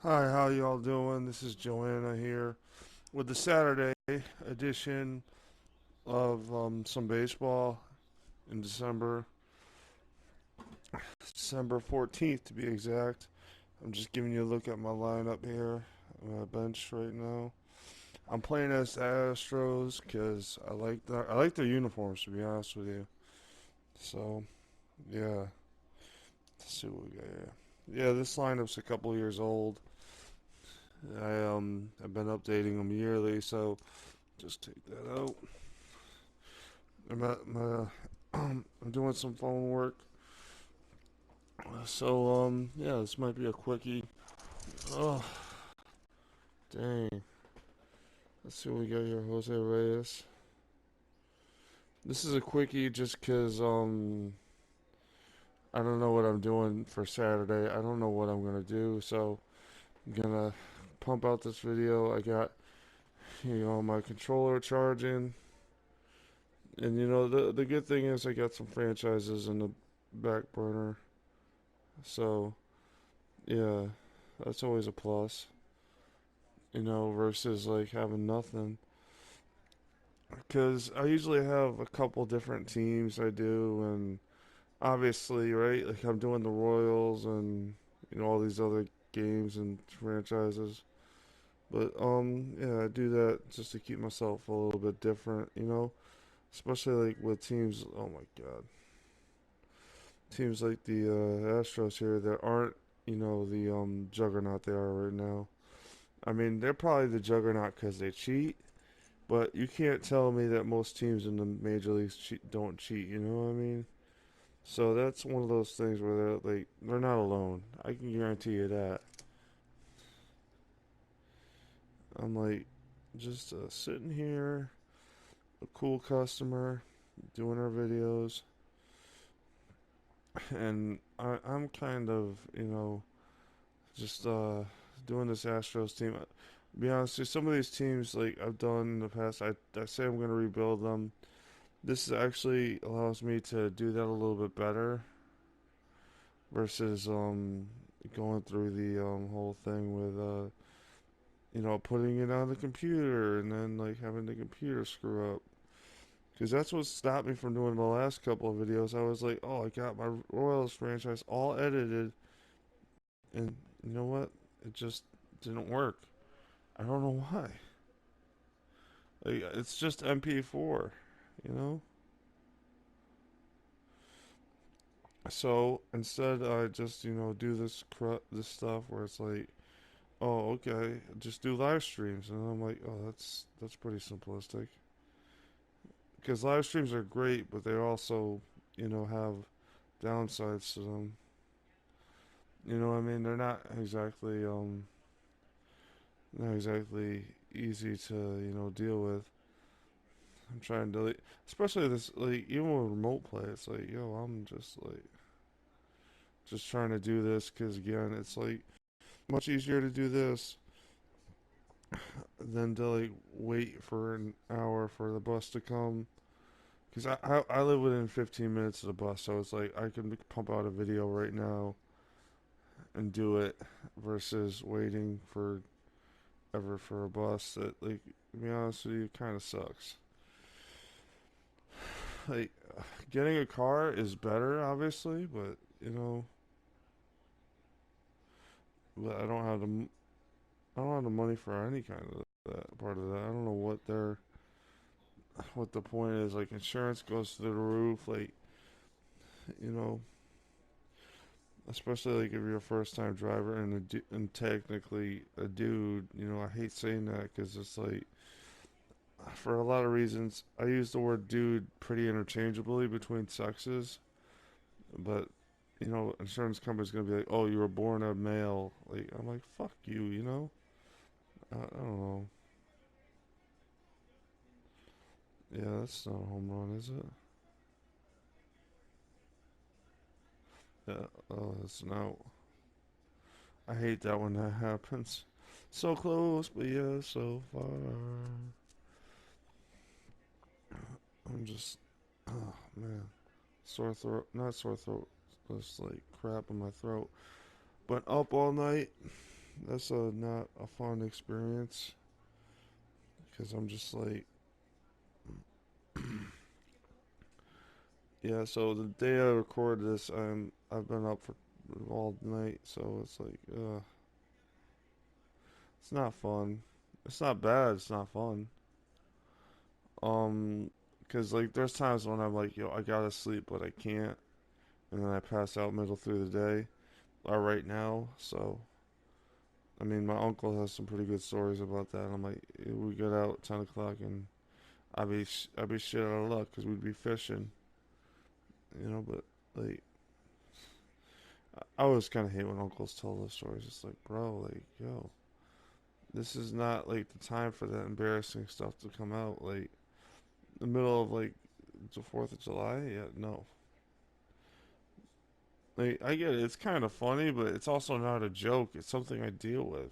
Hi, how y'all doing? This is Joanna here with the Saturday edition of some baseball in December 14th to be exact. I'm just giving you a look at my lineup here, my bench right now. I'm playing as the Astros because I like their uniforms to be honest with you. So yeah, let's see what we got here. Yeah, this lineup's a couple years old. I've been updating them yearly, so just take that out. I'm doing some phone work. So, yeah, this might be a quickie. Oh, dang. Let's see what we got here. Jose Reyes. This is a quickie just because, I don't know what I'm doing for Saturday. I don't know what I'm going to do. So, I'm going to pump out this video. I got, my controller charging. And, the good thing is I got some franchises in the back burner. So, yeah, that's always a plus. Versus like having nothing. Because I usually have a couple different teams I do, and obviously, right, like I'm doing the Royals and all these other games and franchises. But yeah, I do that just to keep myself a little bit different. Especially like with teams. Oh my God, teams like the Astros here that aren't the juggernaut they are right now. I mean, they're probably the juggernaut because they cheat. But you can't tell me that most teams in the major leagues don't cheat. You know what I mean? So that's one of those things where they're not alone. I can guarantee you that. I'm like just sitting here, a cool customer, doing our videos, and I'm kind of just doing this Astros team. To be honest, with you, some of these teams like I've done in the past, I say I'm gonna rebuild them. This actually allows me to do that a little bit better versus going through the whole thing with putting it on the computer and then like having the computer screw up. Because that's what stopped me from doing the last couple of videos. I was like, oh, I got my Royals franchise all edited, and you know what? It just didn't work. I don't know why. Like, it's just MP4, you know. So instead, I just do this stuff where it's like, oh, okay, just do live streams, and I'm like, oh, that's pretty simplistic. Because live streams are great, but they also, have downsides to them. You know what I mean? They're not exactly easy to deal with. I'm trying to especially this like even with remote play, it's like yo, I'm just trying to do this because again, it's like much easier to do this than to like wait for an hour for the bus to come. Because I live within 15 minutes of the bus, so it's like I can pump out a video right now and do it versus waiting for ever for a bus that, like, to be honest with you, kind of sucks. Like, getting a car is better, obviously, but, but I don't have the money for any kind of that part of that. I don't know what the point is. Like, insurance goes through the roof, like, you know, especially like if you're a first time driver and and technically a dude. I hate saying that because it's like for a lot of reasons I use the word dude pretty interchangeably between sexes, but insurance company's gonna be like, oh, you were born a male. Like I'm like, fuck you. I don't know. Yeah, that's not a home run, is it? Yeah. Oh, that's an out. I hate that when that happens. So close, but yeah, so far. I'm just, oh man, sore throat. Not sore throat. Just like crap in my throat. But up all night. that's not a fun experience because I'm just like, yeah. So the day I record this, I've been up for all night, so it's like, it's not fun. It's not bad. It's not fun. Um, because like there's times when I'm like, yo, I gotta sleep, but I can't, and then I pass out middle through the day, or right now. So I mean, my uncle has some pretty good stories about that. I'm like, we get out at 10 o'clock, and I'd be shit out of luck because we'd be fishing, you know. But like, I always kind of hate when uncles tell those stories. It's like, bro, like, yo, this is not like the time for that embarrassing stuff to come out. Like, the middle of like the 4th of July, yeah, no. Like, I get it. It's kind of funny, but it's also not a joke. It's something I deal with.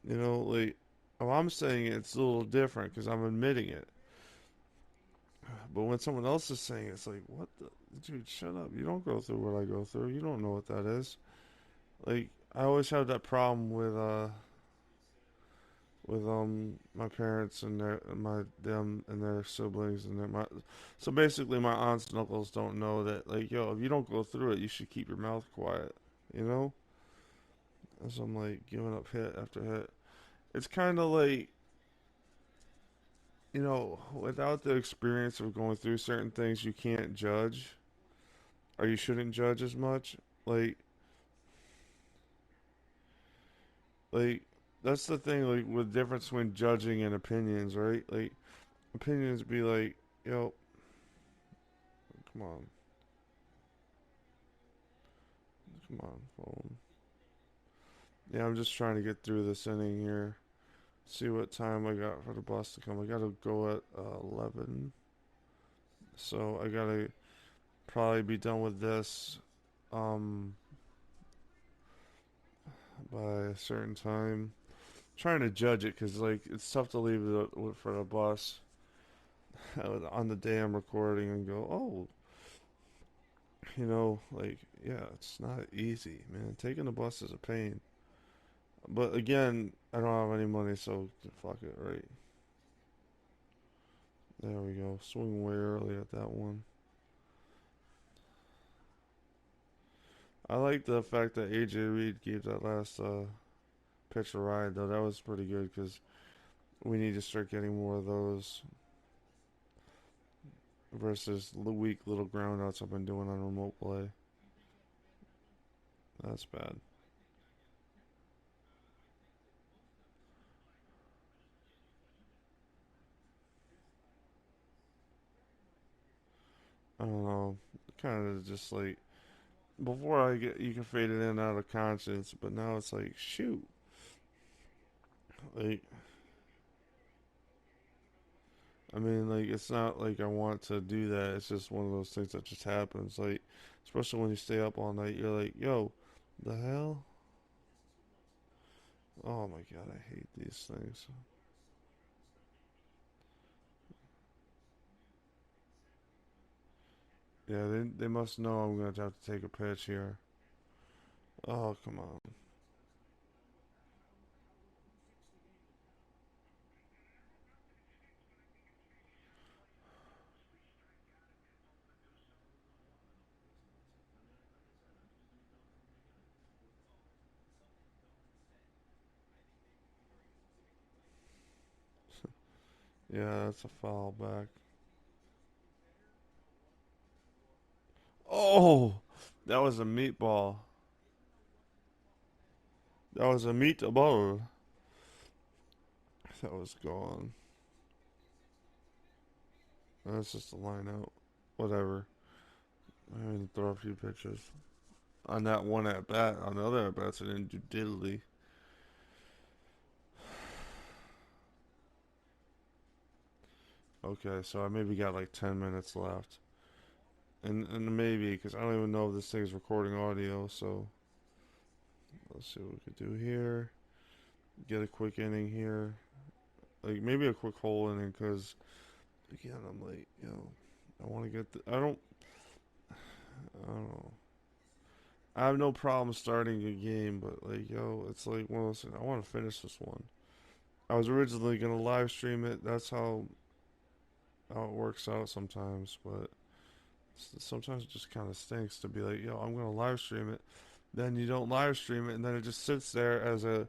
You know, like, oh, I'm saying it's a little different because I'm admitting it. But when someone else is saying it, it's like, what the? Dude, shut up. You don't go through what I go through. You don't know what that is. Like, I always have that problem with my parents and them and their siblings and so basically my aunts and uncles don't know that, like, yo, if you don't go through it, you should keep your mouth quiet, you know. As I'm like giving up hit after hit, it's kind of like, you know, without the experience of going through certain things, you can't judge, or you shouldn't judge as much. Like, like that's the thing. Like, with the difference between judging and opinions, right? Like, opinions be like, yo, come on, come on, phone. Yeah, I'm just trying to get through this inning here. See what time I got for the bus to come. I gotta go at 11, so I gotta probably be done with this um by a certain time. Trying to judge it because like it's tough to leave it for the bus on the day I'm recording and go, oh, you know, like, yeah, it's not easy, man. Taking the bus is a pain. But again, I don't have any money, so fuck it, right? There we go. Swing way early at that one. I like the fact that AJ Reed gave that last pitch a ride, though. That was pretty good because we need to start getting more of those versus the weak little groundouts I've been doing on remote play. That's bad. I don't know. Kind of just like before I get you can fade it in out of conscience, but now it's like shoot, like I mean, like it's not like I want to do that. It's just one of those things that just happens. Like especially when you stay up all night, you're like, yo, the hell? Oh my god, I hate these things. Yeah, they must know I'm gonna have to take a pitch here. Oh come on. Yeah, that's a foul back. Oh, that was a meatball. That was a meatball. That was gone. That's just a line out. Whatever. I mean, throw a few pitches. On that one at bat, on the other at bats, I didn't do diddly. Okay, so I maybe got like 10 minutes left. And maybe, because I don't even know if this thing's recording audio, so let's see what we could do here. Get a quick inning here. Like, maybe a quick hole inning, because, again, I'm like, I want to get I don't know. I have no problem starting a game, but like, yo, it's like one of those things. I want to finish this one. I was originally gonna live stream it. That's how it works out sometimes, but sometimes it just kind of stinks to be like, yo, I'm gonna live stream it. Then you don't live stream it, and then it just sits there as a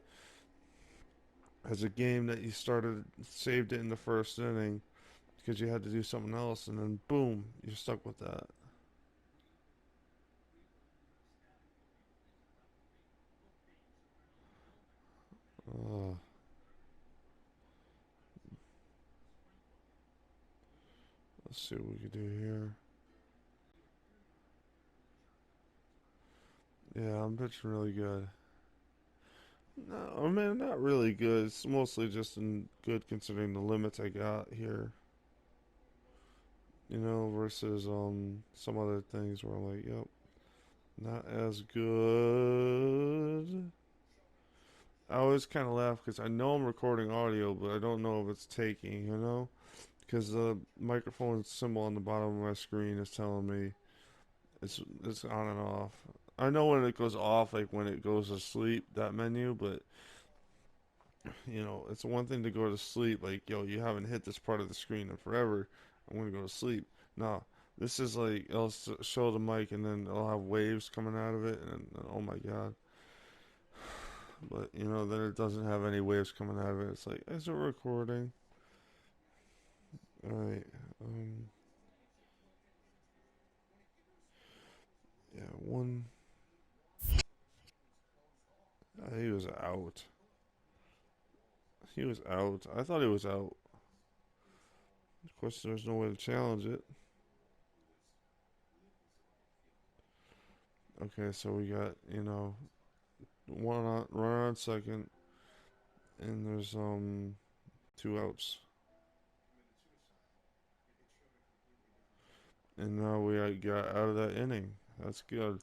game that you started, saved it in the first inning because you had to do something else, and then boom, you're stuck with that. Uh, let's see what we can do here. Yeah, I'm pitching really good. No, man, not really good. It's mostly just in good considering the limits I got here. Versus some other things where I'm like, yep, not as good. I always kind of laugh because I know I'm recording audio, but I don't know if it's taking, because the microphone symbol on the bottom of my screen is telling me it's on and off. I know when it goes off, like when it goes to sleep, that menu, but it's one thing to go to sleep, like, yo, you haven't hit this part of the screen in forever. I'm gonna go to sleep. No, this is like it'll show the mic and then it'll have waves coming out of it, and oh my god. But then it doesn't have any waves coming out of it. It's like, is it recording? All right. Um. Yeah. One. He was out. He was out. I thought he was out. Of course, there's no way to challenge it. Okay, so we got one on runner on second, and there's two outs, and now we got out of that inning. That's good.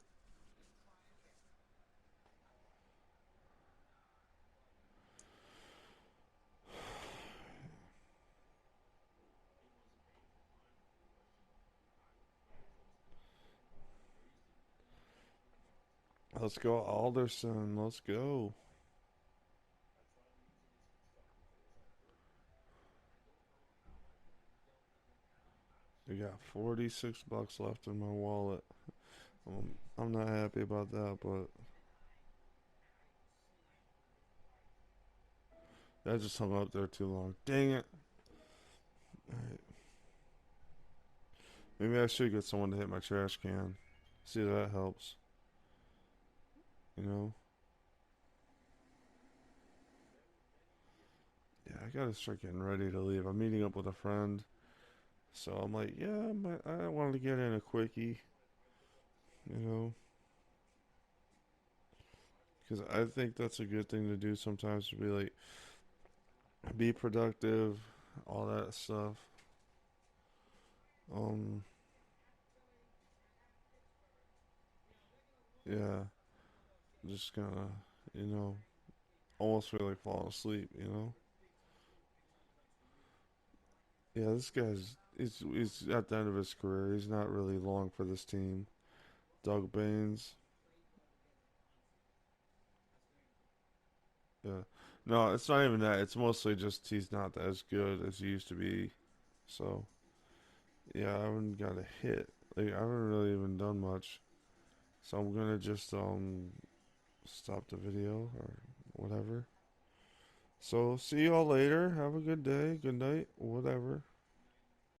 Let's go, Alderson. Let's go. We got $46 left in my wallet. I'm not happy about that, but that just hung up there too long. Dang it. All right. Maybe I should get someone to hit my trash can. See if that helps. You know? Yeah, I gotta start getting ready to leave. I'm meeting up with a friend. So I'm like, yeah, I wanted to get in a quickie, you know? Because I think that's a good thing to do sometimes to be like, be productive, all that stuff. Um, yeah, just kind of, you know, almost feel like falling asleep. Yeah, this guy's he's at the end of his career. He's not really long for this team. Doug Baines. Yeah. No, it's not even that. It's mostly just he's not as good as he used to be. So, yeah, I haven't got a hit. Like I haven't really even done much. So I'm gonna just stop the video or whatever. So see y'all later. Have a good day, good night, whatever.